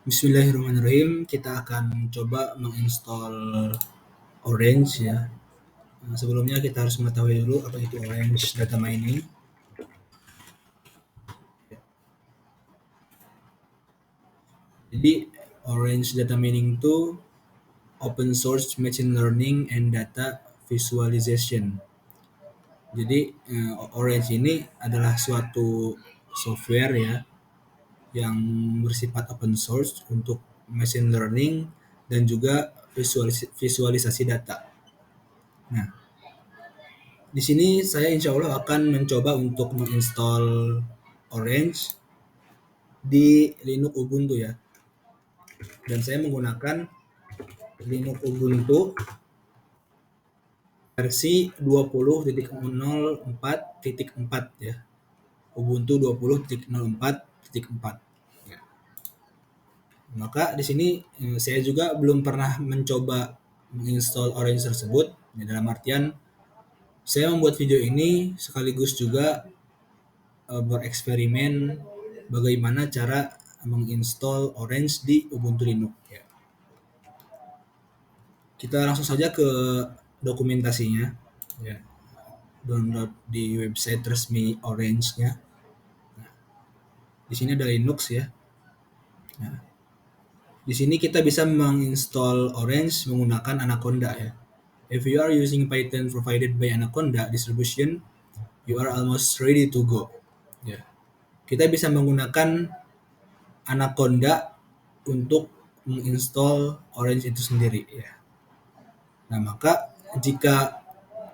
Bismillahirrahmanirrahim. Kita akan coba menginstall Orange ya. Sebelumnya kita harus mengetahui dulu apa itu Orange Data Mining. Jadi Orange Data Mining itu open source machine learning and data visualization. Jadi Orange ini adalah suatu software ya yang bersifat open source untuk machine learning dan juga visualisasi data. Nah, di sini saya insya Allah akan mencoba untuk menginstal Orange di Linux Ubuntu ya. Dan saya menggunakan Linux Ubuntu versi 20.04.4 ya. Ubuntu 20.04.4. Ya. Maka di sini saya juga belum pernah mencoba menginstal Orange tersebut. Ya, dalam artian saya membuat video ini sekaligus juga bereksperimen bagaimana cara menginstall Orange di Ubuntu Linux. Ya. Kita langsung saja ke dokumentasinya. Ya. Download di website resmi Orange-nya. Nah, di sini ada Linux ya. Nah, di sini kita bisa menginstall Orange menggunakan Anaconda ya. If you are using Python provided by Anaconda distribution, you are almost ready to go. Ya. Kita bisa menggunakan Anaconda untuk menginstall Orange itu sendiri ya. Nah, maka jika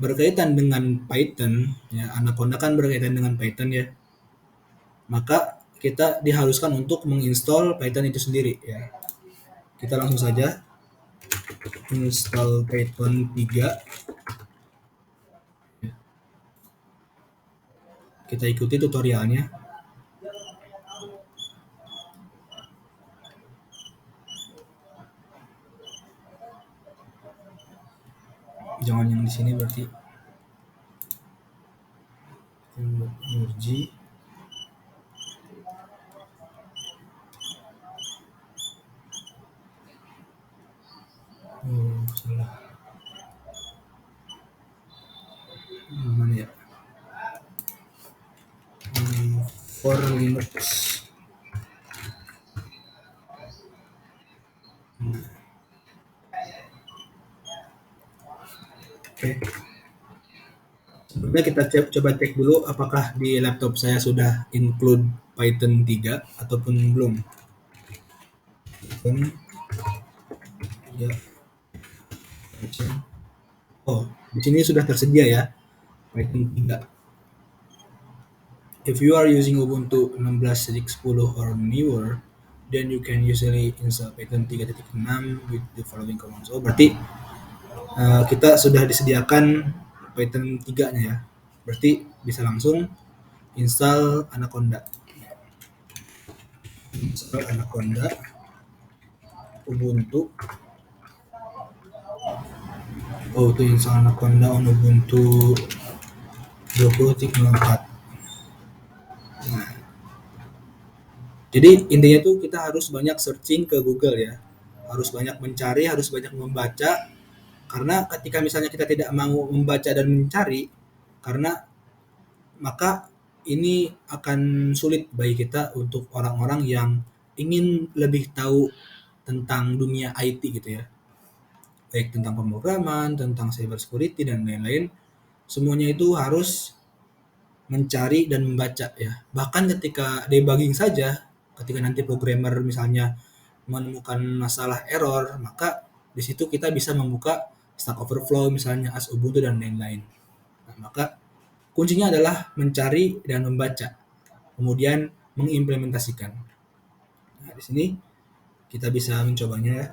berkaitan dengan Python, ya Anaconda kan berkaitan dengan Python ya, maka kita diharuskan untuk menginstall Python itu sendiri ya. Kita langsung saja install Python 3. Kita ikuti tutorialnya. Jangan yang di sini berarti energi. Oh, salah. Mana ya? For Linux. Oke. Sebelumnya kita coba cek dulu apakah di laptop saya sudah include Python 3 ataupun belum. Ya. Oh, di sini sudah tersedia ya Python 3. If you are using Ubuntu 16.10 or newer, then you can usually install Python 3.6 with the following commands. Oh, berarti kita sudah disediakan Python 3-nya ya. Berarti bisa langsung install Anaconda. Install Anaconda Ubuntu. Oh, itu install Anaconda on Ubuntu 20.04. Nah, jadi intinya tuh kita harus banyak searching ke Google ya. Harus banyak mencari, harus banyak membaca. Karena ketika misalnya kita tidak mau membaca dan mencari, karena maka ini akan sulit bagi kita untuk orang-orang yang ingin lebih tahu tentang dunia IT gitu ya. Baik tentang pemrograman, tentang cyber security dan lain-lain. Semuanya itu harus mencari dan membaca ya. Bahkan ketika debugging saja, ketika nanti programmer misalnya menemukan masalah error, maka di situ kita bisa membuka Stack Overflow misalnya, as Ubuntu dan lain-lain. Nah, maka kuncinya adalah mencari dan membaca, kemudian mengimplementasikan. Nah, di sini kita bisa mencobanya ya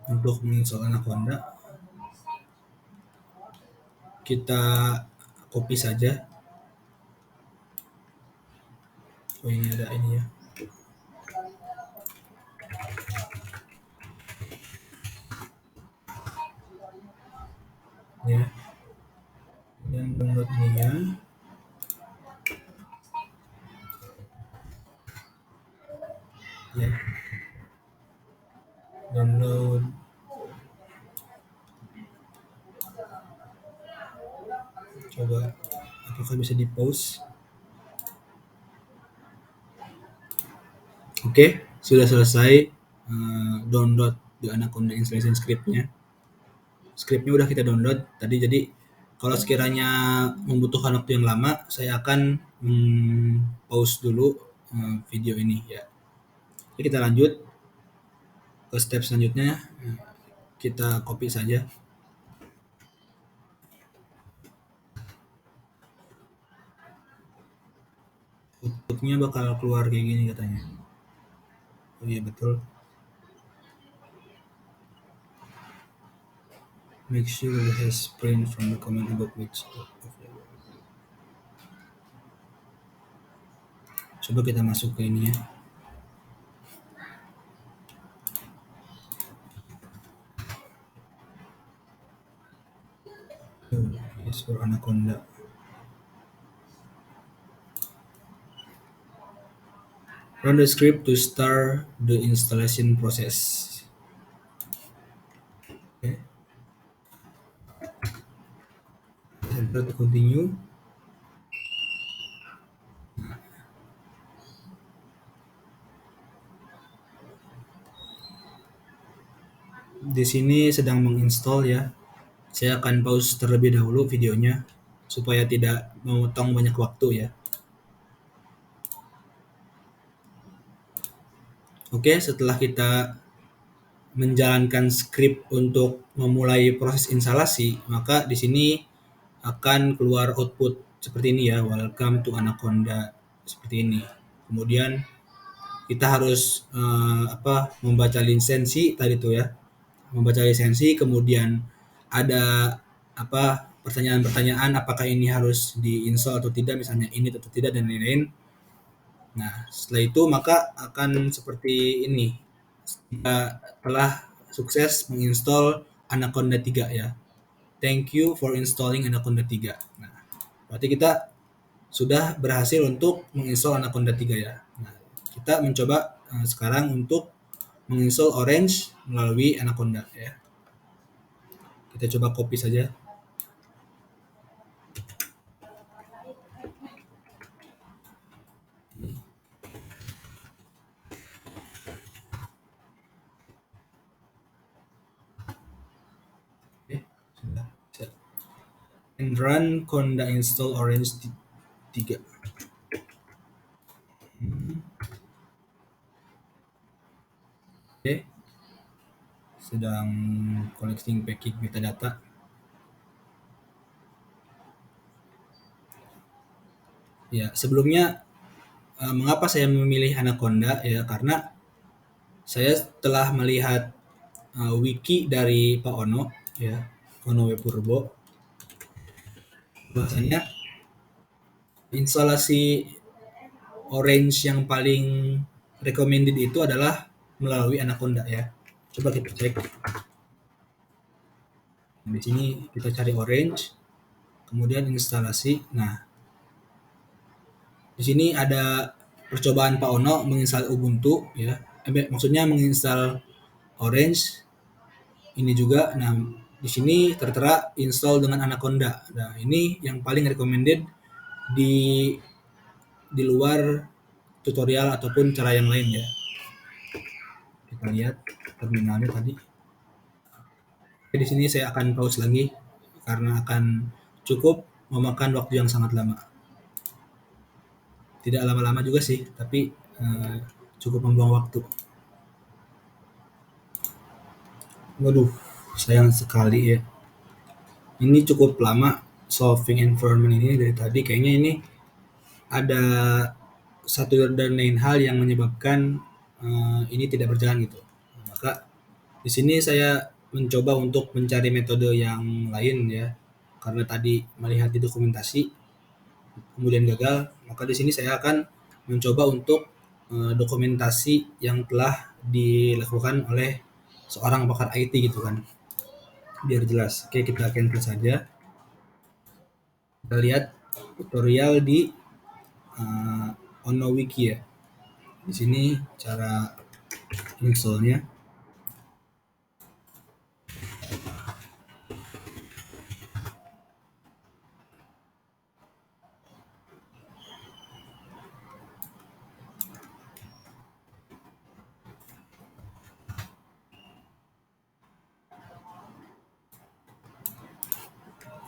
untuk menginstall Anaconda. Kita copy saja. Oh, ini ada ini ya. Ya. Dan downloadnya. Ya, download. Coba apakah bisa di pause? Oke, sudah selesai download di Anaconda installation scriptnya. Scriptnya udah kita download tadi, jadi kalau sekiranya membutuhkan waktu yang lama, saya akan pause dulu video ini ya. Jadi kita lanjut ke step selanjutnya, kita copy saja. Outputnya bakal keluar kayak gini katanya. Oh iya betul. Make sure it has print from the comment above which. Coba kita masuk ke ini ya. Yes, for Anaconda. Run the script to start the installation process. Okay. Enter to continue. Di sini sedang menginstall ya. Saya akan pause terlebih dahulu videonya supaya tidak memotong banyak waktu ya. Oke, setelah kita menjalankan script untuk memulai proses instalasi, maka di sini akan keluar output seperti ini ya, welcome to Anaconda, seperti ini. Kemudian kita harus membaca lisensi tadi tuh ya, membaca lisensi, kemudian ada pertanyaan-pertanyaan apakah ini harus diinstal atau tidak, misalnya ini atau tidak dan lain-lain. Nah, setelah itu maka akan seperti ini. Kita telah sukses menginstal Anaconda 3 ya. Thank you for installing Anaconda 3. Nah, berarti kita sudah berhasil untuk menginstal Anaconda 3 ya. Nah, kita mencoba sekarang untuk menginstal Orange melalui Anaconda ya. Kita coba copy saja. Oke, sudah. And run conda install Orange 3. Oke. Sedang collecting package metadata. Ya, sebelumnya mengapa saya memilih Anaconda ya, karena saya telah melihat wiki dari Pak Ono ya, Ono Wepurbo, bahasanya instalasi Orange yang paling recommended itu adalah melalui Anaconda ya. Coba kita cek. Di sini kita cari Orange, kemudian instalasi. Nah, di sini ada percobaan Pak Ono menginstal Ubuntu ya. Maksudnya menginstal Orange. Ini juga. Nah, di sini tertera install dengan Anaconda. Nah, ini yang paling recommended di luar tutorial ataupun cara yang lain ya. Kita lihat terminalnya tadi. Di sini saya akan pause lagi karena akan cukup memakan waktu yang sangat lama. Tidak lama-lama juga sih, tapi cukup membuang waktu. Waduh, sayang sekali ya. Ini cukup lama solving environment ini dari tadi. Kayaknya ini ada satu dan lain hal yang menyebabkan ini tidak berjalan gitu. Maka di sini saya mencoba untuk mencari metode yang lain ya, karena tadi melihat di dokumentasi kemudian gagal, maka di sini saya akan mencoba untuk dokumentasi yang telah dilakukan oleh seorang pakar IT gitu kan, biar jelas. Oke, kita cancel saja. Kita lihat tutorial di Ono Wiki ya. Di sini cara installnya.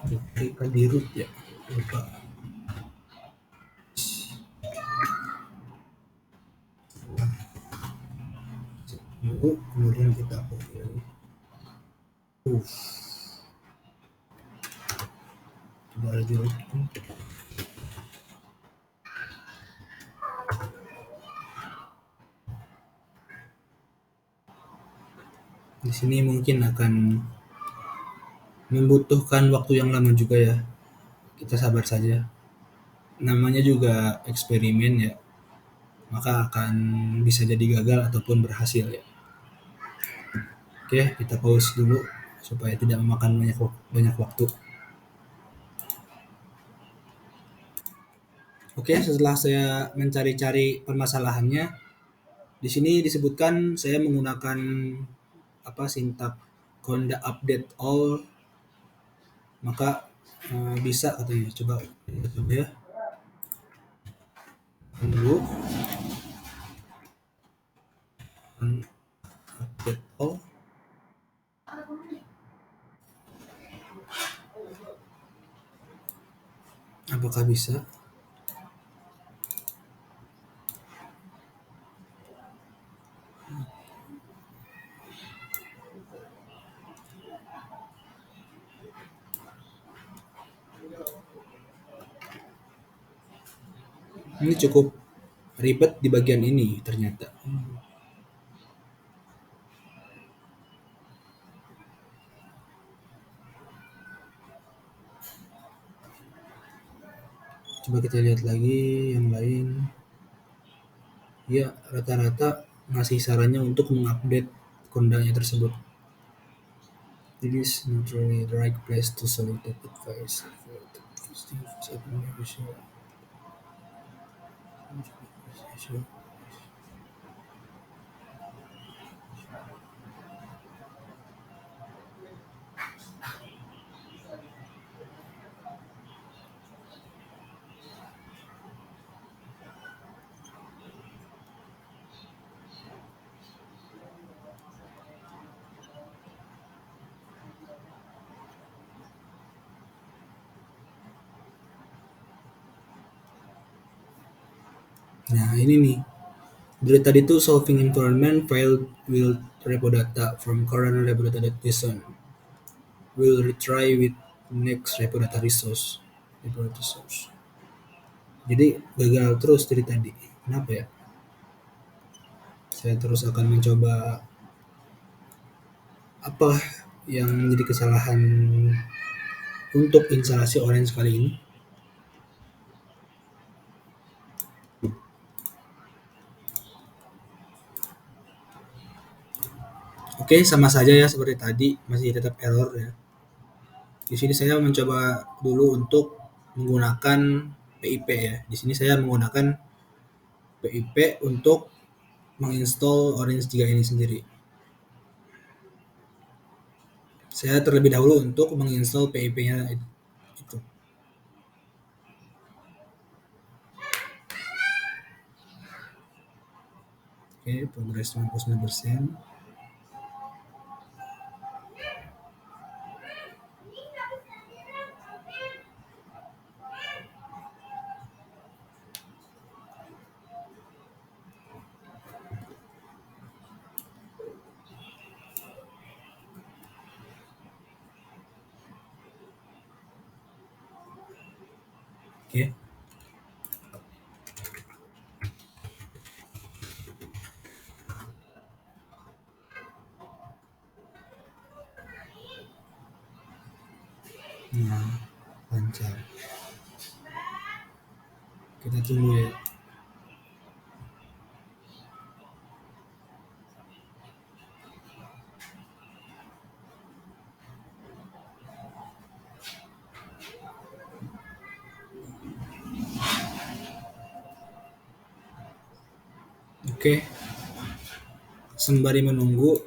Replika di root ya, lupa. Dulu kemudian kita copy lagi. Coba ada di root. Di sini mungkin akan membutuhkan waktu yang lama juga ya. Kita sabar saja. Namanya juga eksperimen ya. Maka akan bisa jadi gagal ataupun berhasil ya. Oke, kita pause dulu supaya tidak memakan banyak waktu. Oke, setelah saya mencari-cari permasalahannya, di sini disebutkan saya menggunakan sintak conda update all, maka bisa katanya. Coba ya. Tunggu. Update all. Apakah bisa? Ini cukup ribet di bagian ini ternyata. Coba kita lihat lagi yang lain. Ya, rata-rata ngasih sarannya untuk mengupdate kondanya tersebut. It is not really the right place to solicit advice. Nah, ini nih. Dari tadi tuh solving environment file will repo data from current repo data JSON. Will retry with next repo data resource. Repo data source. Jadi gagal terus dari tadi. Kenapa ya? Saya terus akan mencoba apa yang menjadi kesalahan untuk instalasi Orange kali ini. Oke, sama saja ya seperti tadi, masih tetap error ya. Di sini saya mencoba dulu untuk menggunakan PIP ya. Di sini saya menggunakan PIP untuk menginstall Orange 3 ini sendiri. Saya terlebih dahulu untuk menginstall PIP-nya itu. Oke, progress 99%. Oke. Nah, lancar. Kita tunggu ya. Oke. sembari menunggu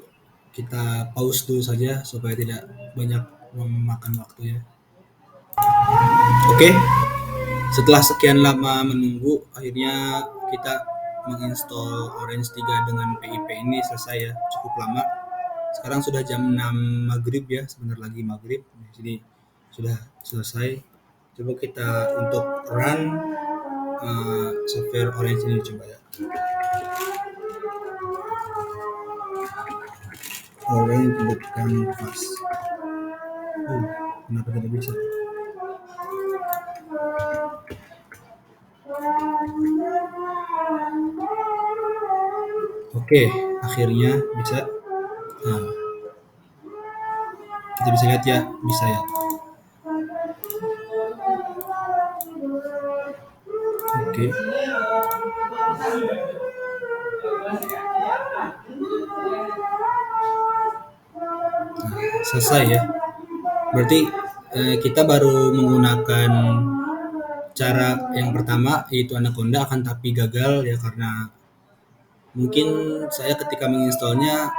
kita pause dulu saja supaya tidak banyak memakan waktu ya. Oke, setelah sekian lama menunggu, akhirnya kita menginstall Orange 3 dengan PIP ini selesai ya, cukup lama. Sekarang sudah jam 6 maghrib ya, sebentar lagi maghrib. Jadi sudah selesai. Coba kita untuk run software Orange ini coba ya. Orange Canvas. Kenapa tidak bisa? Oke, akhirnya bisa. Nah, kita bisa lihat ya, bisa ya. Oke. Nah, selesai ya. Berarti kita baru menggunakan cara yang pertama yaitu Anaconda, akan tapi gagal ya karena mungkin saya ketika menginstalnya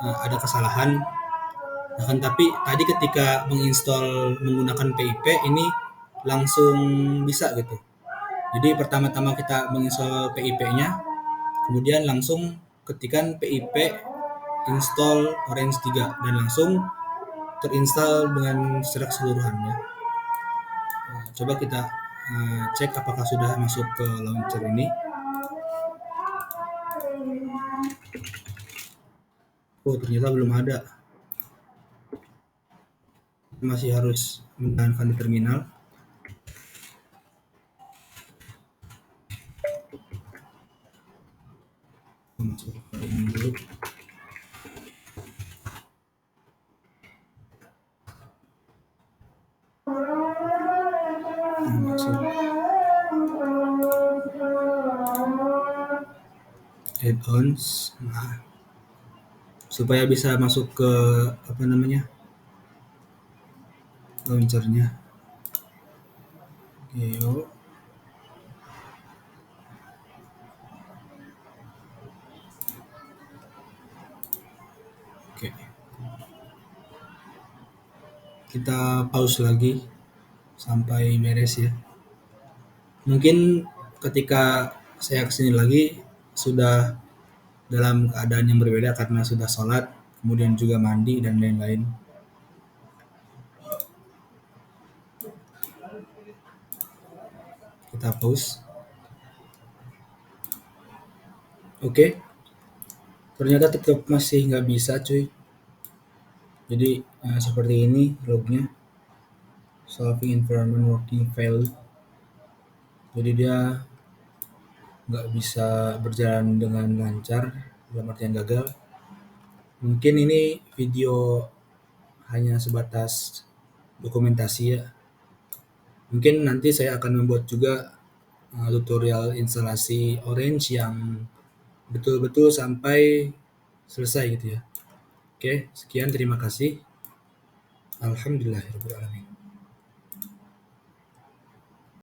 ada kesalahan. Akan tapi tadi ketika menginstal menggunakan PIP ini langsung bisa gitu. Jadi pertama-tama kita menginstal PIP-nya, kemudian langsung ketikan PIP install Orange 3 dan langsung terinstall dengan secara keseluruhan ya. Nah, coba kita cek apakah sudah masuk ke launcher ini. Oh, ternyata belum ada. Masih harus menahankan di terminal. Masuk ke ini dulu. Masuk add-ons. Nah, supaya bisa masuk ke apa namanya launchernya. Yuk. Oke. Kita pause lagi sampai beres ya. Mungkin ketika saya kesini lagi sudah dalam keadaan yang berbeda karena sudah sholat, kemudian juga mandi dan lain-lain. Kita pause. Oke. Ternyata tetap masih nggak bisa cuy. Jadi seperti ini lognya. Solving environment working fail. Jadi dia nggak bisa berjalan dengan lancar, dalam artian gagal. Mungkin ini video hanya sebatas dokumentasi ya. Mungkin nanti saya akan membuat juga tutorial instalasi Orange yang betul-betul sampai selesai gitu ya. Oke, sekian, terima kasih. Alhamdulillahirabbil alamin.